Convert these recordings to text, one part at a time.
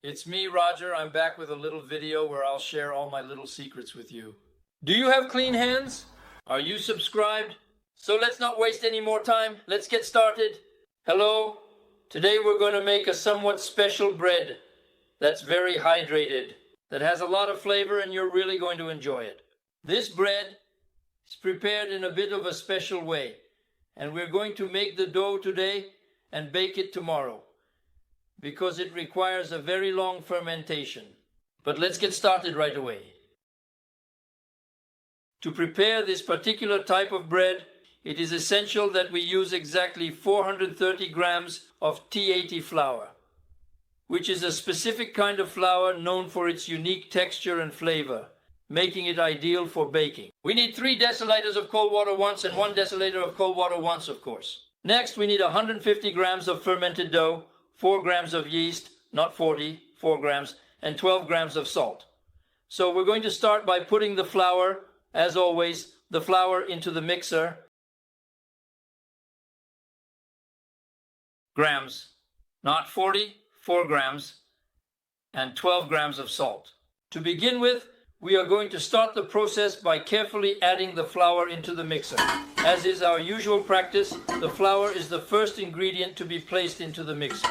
It's me, Roger. I'm back with a little video where I'll share all my little secrets with you. Do you have clean hands? Are you subscribed? So let's not waste any more time. Let's get started. Hello. Today we're going to make a somewhat special bread that's very hydrated, that has a lot of flavor, and you're really going to enjoy it. This bread is prepared in a bit of a special way, and we're going to make the dough today and bake it tomorrow, because it requires a very long fermentation. But let's get started right away. To prepare this particular type of bread, it is essential that we use exactly 430 grams of T80 flour, which is a specific kind of flour known for its unique texture and flavor, making it ideal for baking. We need 3 deciliters of cold water once and 1 deciliter of cold water once, of course. Next, we need 150 grams of fermented dough, 4 grams of yeast, not 40, 4 grams, and 12 grams of salt. So we're going to start by putting the flour, as always, the flour into the mixer. Grams, not 40, 4 grams, and 12 grams of salt. To begin with, we are going to start the process by carefully adding the flour into the mixer. As is our usual practice, the flour is the first ingredient to be placed into the mixer.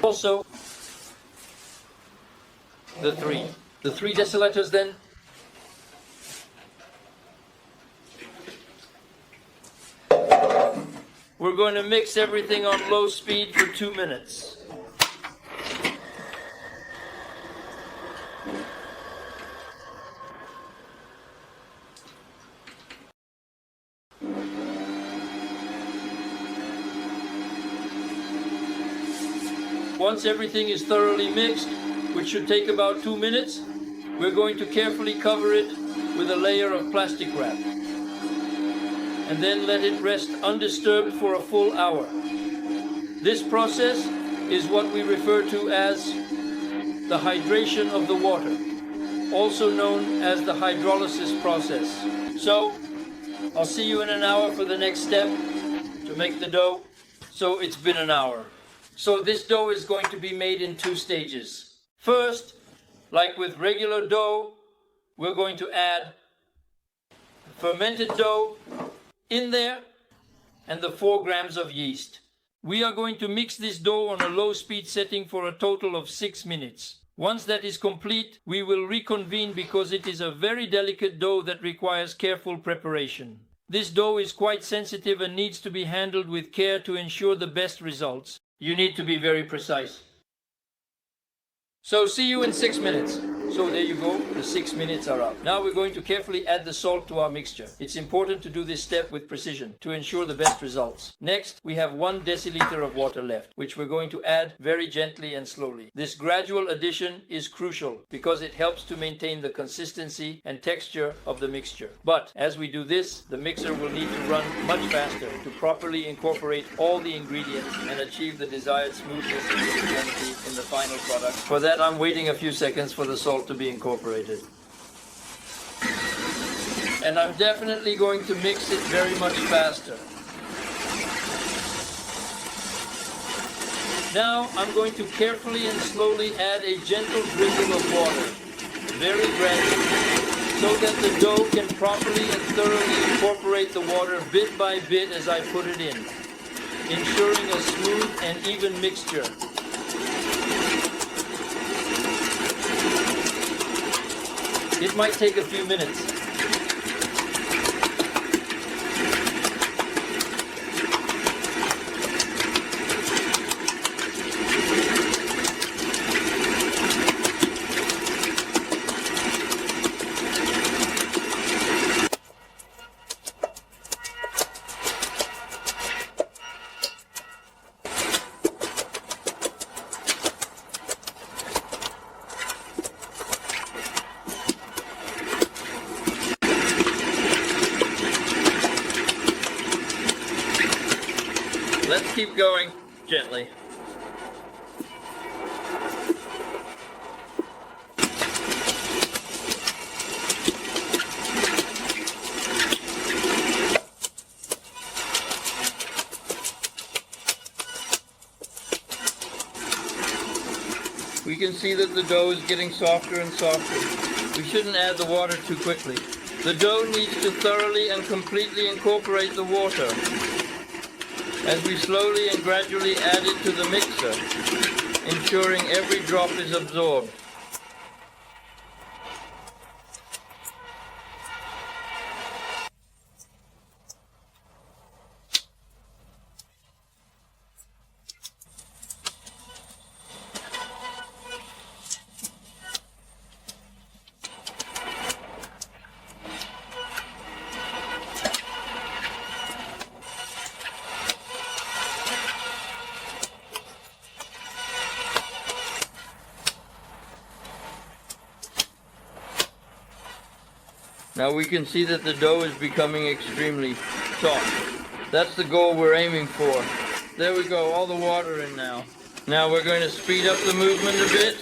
Also, the 3 deciliters then. We're going to mix everything on low speed for 2 minutes. Once everything is thoroughly mixed, which should take about 2 minutes, we're going to carefully cover it with a layer of plastic wrap, and then let it rest undisturbed for a full hour. This process is what we refer to as the hydration of the water, also known as the hydrolysis process. So, I'll see you in an hour for the next step, to make the dough. So it's been an hour. So this dough is going to be made in 2 stages. First, like with regular dough, we're going to add fermented dough in there and the 4 grams of yeast. We are going to mix this dough on a low speed setting for a total of 6 minutes. Once that is complete, we will reconvene because it is a very delicate dough that requires careful preparation. This dough is quite sensitive and needs to be handled with care to ensure the best results. You need to be very precise. So see you in 6 minutes. So there you go, the 6 minutes are up. Now we're going to carefully add the salt to our mixture. It's important to do this step with precision to ensure the best results. Next, we have 1 deciliter of water left, which we're going to add very gently and slowly. This gradual addition is crucial because it helps to maintain the consistency and texture of the mixture. But as we do this, the mixer will need to run much faster to properly incorporate all the ingredients and achieve the desired smoothness and uniformity in the final product. For that, I'm waiting a few seconds for the salt to be incorporated. And I'm definitely going to mix it very much faster. Now I'm going to carefully and slowly add a gentle drizzle of water, very gradually, so that the dough can properly and thoroughly incorporate the water bit by bit as I put it in, ensuring a smooth and even mixture. It might take a few minutes. Let's keep going gently. We can see that the dough is getting softer and softer. We shouldn't add the water too quickly. The dough needs to thoroughly and completely incorporate the water as we slowly and gradually add it to the mixer, ensuring every drop is absorbed. Now we can see that the dough is becoming extremely soft. That's the goal we're aiming for. There we go, all the water in now. Now we're going to speed up the movement a bit,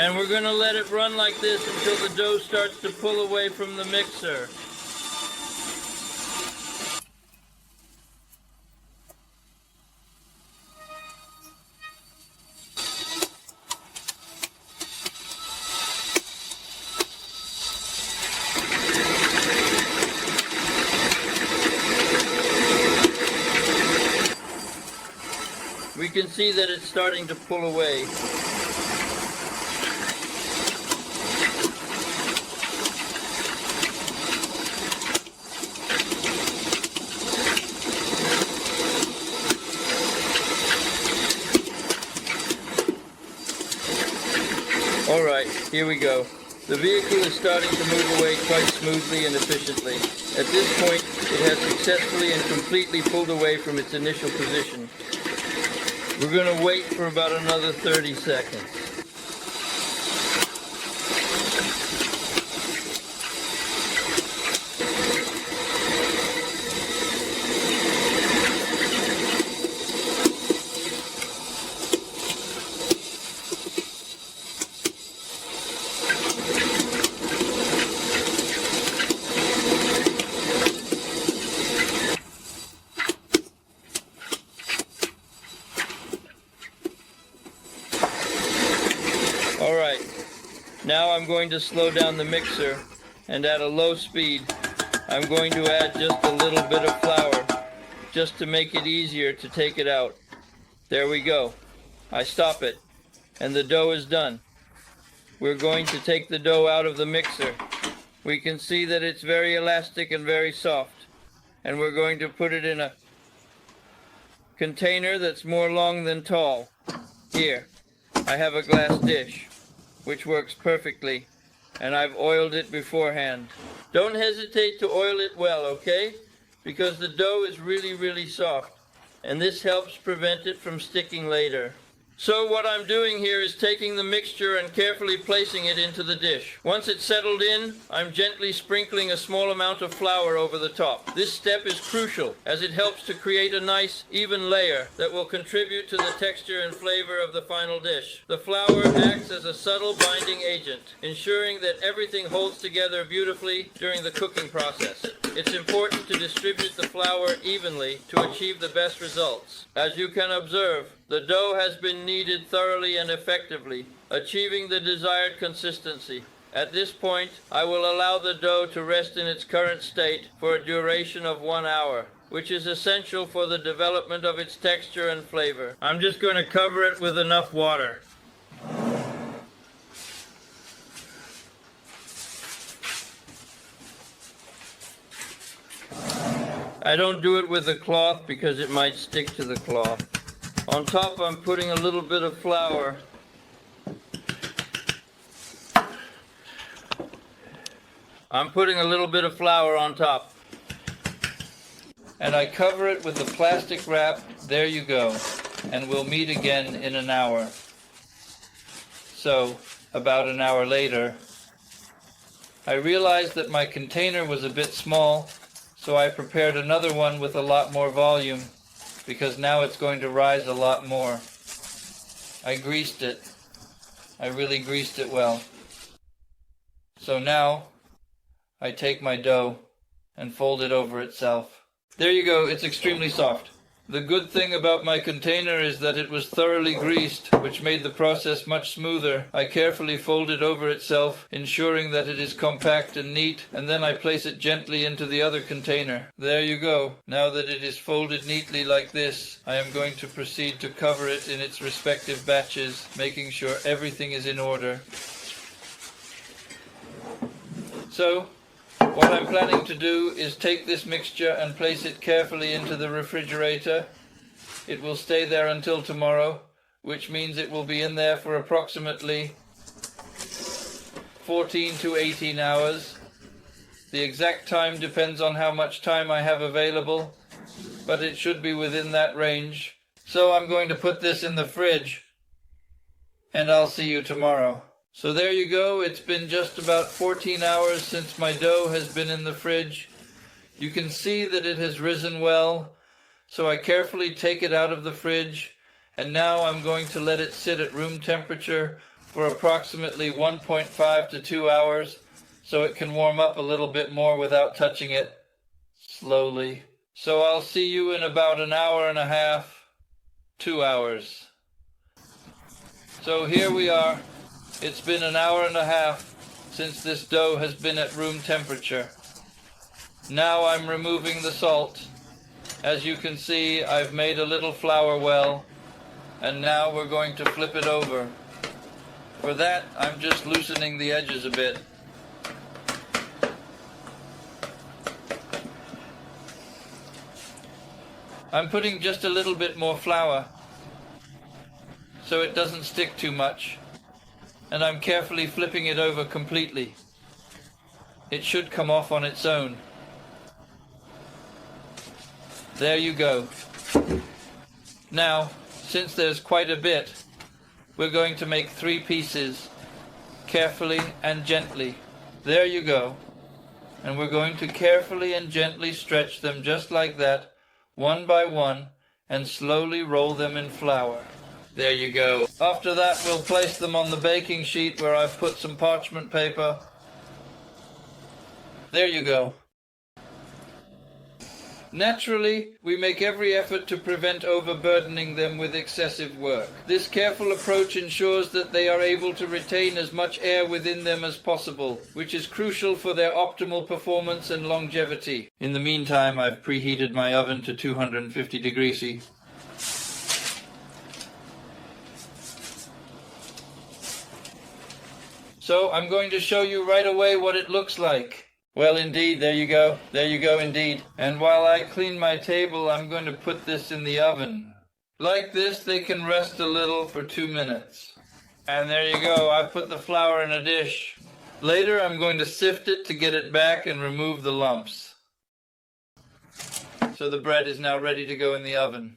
and we're going to let it run like this until the dough starts to pull away from the mixer. We can see that it's starting to pull away. All right, here we go. The vehicle is starting to move away quite smoothly and efficiently. At this point, it has successfully and completely pulled away from its initial position. We're going to wait for about another 30 seconds. Alright, now I'm going to slow down the mixer, and at a low speed I'm going to add just a little bit of flour just to make it easier to take it out. There we go. I stop it, and the dough is done. We're going to take the dough out of the mixer. We can see that it's very elastic and very soft, and we're going to put it in a container that's more long than tall. Here, I have a glass dish, which works perfectly, and I've oiled it beforehand. Don't hesitate to oil it well, okay? Because the dough is really soft, and this helps prevent it from sticking later. So what I'm doing here is taking the mixture and carefully placing it into the dish. Once it's settled in, I'm gently sprinkling a small amount of flour over the top. This step is crucial as it helps to create a nice, even layer that will contribute to the texture and flavor of the final dish. The flour acts as a subtle binding agent, ensuring that everything holds together beautifully during the cooking process. It's important to distribute the flour evenly to achieve the best results. As you can observe, the dough has been kneaded thoroughly and effectively, achieving the desired consistency. At this point, I will allow the dough to rest in its current state for a duration of 1 hour, which is essential for the development of its texture and flavor. I'm just going to cover it with enough water. I don't do it with a cloth because it might stick to the cloth. On top, I'm putting a little bit of flour. I'm putting a little bit of flour on top. And I cover it with a plastic wrap. There you go. And we'll meet again in an hour. So, about an hour later, I realized that my container was a bit small, so I prepared another one with a lot more volume, because now it's going to rise a lot more. I greased it. I really greased it well. So now, I take my dough and fold it over itself. There you go, it's extremely soft. The good thing about my container is that it was thoroughly greased, which made the process much smoother. I carefully fold it over itself, ensuring that it is compact and neat, and then I place it gently into the other container. There you go. Now that it is folded neatly like this, I am going to proceed to cover it in its respective batches, making sure everything is in order. So, what I'm planning to do is take this mixture and place it carefully into the refrigerator. It will stay there until tomorrow, which means it will be in there for approximately 14 to 18 hours. The exact time depends on how much time I have available, but it should be within that range. So I'm going to put this in the fridge, and I'll see you tomorrow. So there you go, it's been just about 14 hours since my dough has been in the fridge. You can see that it has risen well, so I carefully take it out of the fridge, and now I'm going to let it sit at room temperature for approximately 1.5 to 2 hours, so it can warm up a little bit more without touching it slowly. So I'll see you in about an hour and a half, 2 hours. So here we are. It's been an hour and a half since this dough has been at room temperature. Now I'm removing the salt. As you can see, I've made a little flour well, and now we're going to flip it over. For that, I'm just loosening the edges a bit. I'm putting just a little bit more flour so it doesn't stick too much. And I'm carefully flipping it over completely. It should come off on its own. There you go. Now, since there's quite a bit, we're going to make 3 pieces, carefully and gently. There you go. And we're going to carefully and gently stretch them just like that, one by one, and slowly roll them in flour. There you go. After that, we'll place them on the baking sheet where I've put some parchment paper. There you go. Naturally, we make every effort to prevent overburdening them with excessive work. This careful approach ensures that they are able to retain as much air within them as possible, which is crucial for their optimal performance and longevity. In the meantime, I've preheated my oven to 250 degrees C. So I'm going to show you right away what it looks like. Well, indeed, there you go. There you go, indeed. And while I clean my table, I'm going to put this in the oven. Like this, they can rest a little for 2 minutes. And there you go. I put the flour in a dish. Later, I'm going to sift it to get it back and remove the lumps. So the bread is now ready to go in the oven.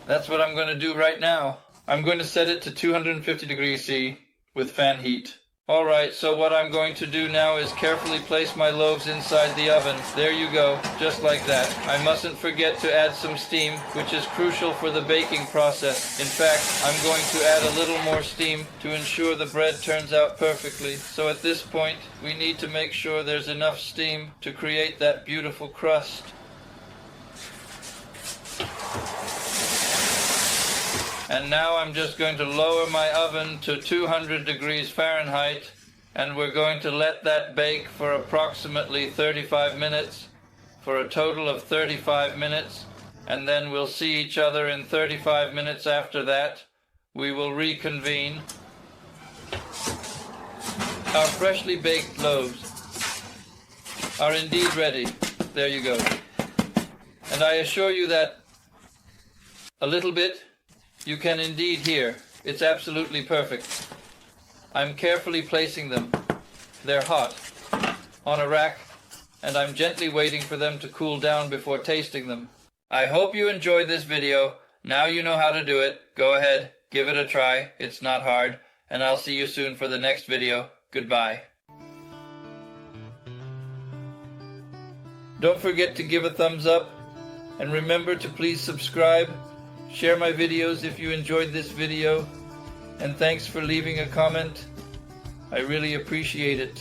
That's what I'm going to do right now. I'm going to set it to 250 degrees C. With fan heat. Alright, so what I'm going to do now is carefully place my loaves inside the oven. There you go, just like that. I mustn't forget to add some steam, which is crucial for the baking process. In fact, I'm going to add a little more steam to ensure the bread turns out perfectly. So at this point, we need to make sure there's enough steam to create that beautiful crust. And now I'm just going to lower my oven to 200 degrees Fahrenheit, and we're going to let that bake for approximately 35 minutes, for a total of 35 minutes, and then we'll see each other in 35 minutes after that. We will reconvene. Our freshly baked loaves are indeed ready. There you go. And I assure you that a little bit you can indeed hear. It's absolutely perfect. I'm carefully placing them. They're hot on a rack, and I'm gently waiting for them to cool down before tasting them. I hope you enjoyed this video. Now you know how to do it. Go ahead, give it a try. It's not hard, and I'll see you soon for the next video. Goodbye. Don't forget to give a thumbs up, and remember to please subscribe. Share my videos if you enjoyed this video, and thanks for leaving a comment. I really appreciate it.